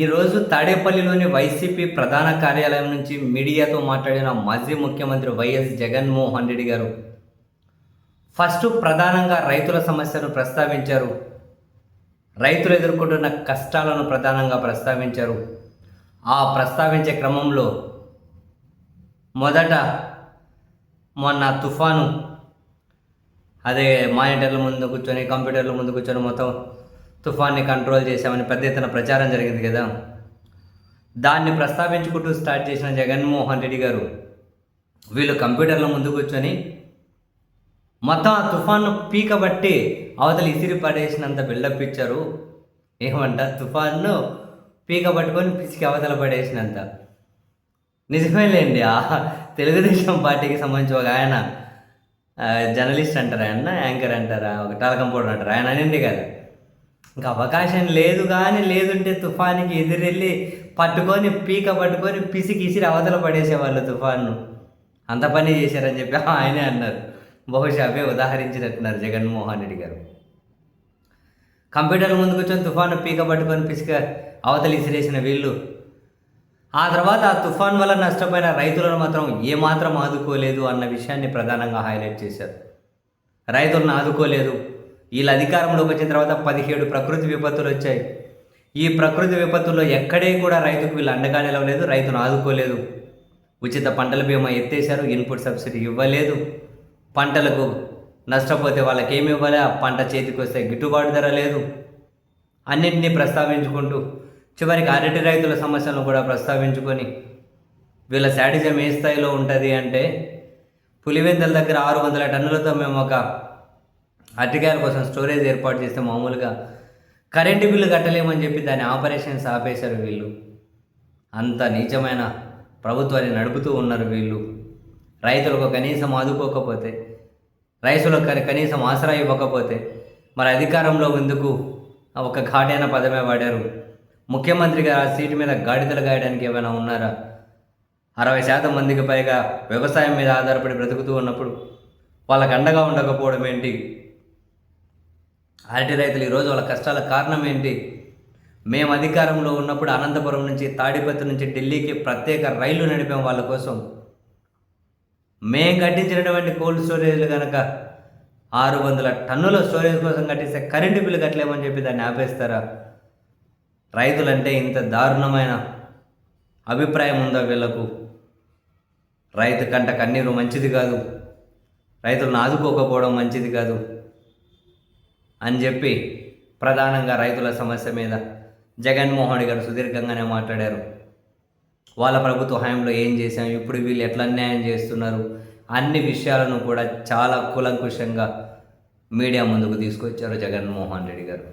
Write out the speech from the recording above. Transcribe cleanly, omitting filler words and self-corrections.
ఈరోజు తాడేపల్లిలోని వైసీపీ ప్రధాన కార్యాలయం నుంచి మీడియాతో మాట్లాడిన మాజీ ముఖ్యమంత్రి వైఎస్ జగన్మోహన్ రెడ్డి గారు ఫస్ట్ ప్రధానంగా రైతుల సమస్యను ప్రస్తావించారు. రైతులు ఎదుర్కొంటున్న కష్టాలను ప్రధానంగా ప్రస్తావించారు. ఆ ప్రస్తావించే క్రమంలో మొదట మొన్న తుఫాను అదే మానిటర్ల ముందు కూర్చొని కంప్యూటర్ల ముందు కూర్చొని మొత్తం తుఫాన్ని కంట్రోల్ చేశామని పెద్ద ఎత్తున ప్రచారం జరిగింది కదా. దాన్ని ప్రస్తావించుకుంటూ స్టార్ట్ చేసిన జగన్మోహన్ రెడ్డి గారు వీళ్ళు కంప్యూటర్ల ముందు కూర్చొని మొత్తం ఆ తుఫాన్ను పీకబట్టి అవతల ఇసిరి పడేసినంత బిల్డప్ ఇచ్చారు. ఏమంట, తుఫాన్ను పీక పట్టుకొని పిసికి అవతల పడేసినంత. నిజమేలేండి. తెలుగుదేశం పార్టీకి సంబంధించి ఒక ఆయన జర్నలిస్ట్ అంటారా, ఆయన యాంకర్ అంటారా, ఒక టాలకంపౌడర్ అంటారా, ఆయన అనింది కదా, ఇంకా అవకాశం లేదు కానీ లేదుంటే తుఫానికి ఎదురెళ్ళి పట్టుకొని పీక పట్టుకొని పిసికి ఇసిరి అవతల పడేసేవాళ్ళు తుఫాన్ను. అంత పని చేశారని చెప్పి ఆయనే అన్నారు. బహుశా అవే ఉదాహరించినట్టున్నారు జగన్మోహన్ రెడ్డి గారు. కంప్యూటర్ ముందు కూర్చొని తుఫాను పీక పట్టుకొని పిసిక అవతలి ఇసిరేసిన వీళ్ళు ఆ తర్వాత ఆ తుఫాన్ వల్ల నష్టపోయిన రైతులను మాత్రం ఏమాత్రం ఆదుకోలేదు అన్న విషయాన్ని ప్రధానంగా హైలైట్ చేశారు. రైతులను ఆదుకోలేదు. వీళ్ళ అధికారంలోకి వచ్చిన తర్వాత 17 ప్రకృతి విపత్తులు వచ్చాయి. ఈ ప్రకృతి విపత్తుల్లో ఎక్కడే కూడా రైతుకు వీళ్ళు అండగా నిలవలేదు, రైతును ఆదుకోలేదు. ఉచిత పంటల బీమా ఎత్తేశారు, ఇన్పుట్ సబ్సిడీ ఇవ్వలేదు. పంటలకు నష్టపోతే వాళ్ళకి ఏమి ఇవ్వాలి, ఆ పంట చేతికి వస్తే గిట్టుబాటు ధర లేదు. అన్నింటినీ ప్రస్తావించుకుంటూ చివరికి అరటి రైతుల సమస్యలను కూడా ప్రస్తావించుకొని వీళ్ళ శాడిజం ఏ స్థాయిలో ఉంటుంది అంటే, పులివెందుల దగ్గర 600 టన్నులతో మేము ఒక అరటికాయల కోసం స్టోరేజ్ ఏర్పాటు చేస్తే మామూలుగా కరెంటు బిల్లు కట్టలేమని చెప్పి దాని ఆపరేషన్స్ ఆపేశారు వీళ్ళు. అంత నీచమైన ప్రభుత్వాన్ని నడుపుతూ ఉన్నారు వీళ్ళు. రైతులకు కనీసం ఆదుకోకపోతే, రైతులకు కనీసం ఆసరా ఇవ్వకపోతే మరి అధికారంలో ఎందుకు ఒక ఘాటైన పదమే వాడారు. ముఖ్యమంత్రిగా ఆ సీటు మీద గాడిదలు గాయడానికి ఏమైనా ఉన్నారా? 60% మందికి పైగా వ్యవసాయం మీద ఆధారపడి బ్రతుకుతూ ఉన్నప్పుడు వాళ్ళకు అండగా ఉండకపోవడం ఏంటి? అరటి రైతులు ఈరోజు వాళ్ళ కష్టాల కారణం ఏంటి? మేము అధికారంలో ఉన్నప్పుడు అనంతపురం నుంచి తాడిపత్రి నుంచి ఢిల్లీకి ప్రత్యేక రైళ్లు నడిపాం వాళ్ళ కోసం. మేము కట్టించినటువంటి కోల్డ్ స్టోరేజ్లు కనుక 600 టన్నుల స్టోరేజ్ కోసం కట్టిస్తే కరెంటు బిల్లు కట్టలేమని చెప్పి దాన్ని ఆపేస్తారా? రైతులంటే ఇంత దారుణమైన అభిప్రాయం ఉందా వీళ్ళకు? రైతు కంట కన్నీరు మంచిది కాదు, రైతులను ఆదుకోకపోవడం మంచిది కాదు అని చెప్పి ప్రధానంగా రైతుల సమస్య మీద జగన్మోహన్ రెడ్డి గారు సుదీర్ఘంగానే మాట్లాడారు. వాళ్ళ ప్రభుత్వ హయాంలో ఏం చేశాం, ఇప్పుడు వీళ్ళు ఎట్లా అన్యాయం చేస్తున్నారు, అన్ని విషయాలను కూడా చాలా కూలంకుషంగా మీడియా ముందుకు తీసుకొచ్చారు జగన్మోహన్ రెడ్డి గారు.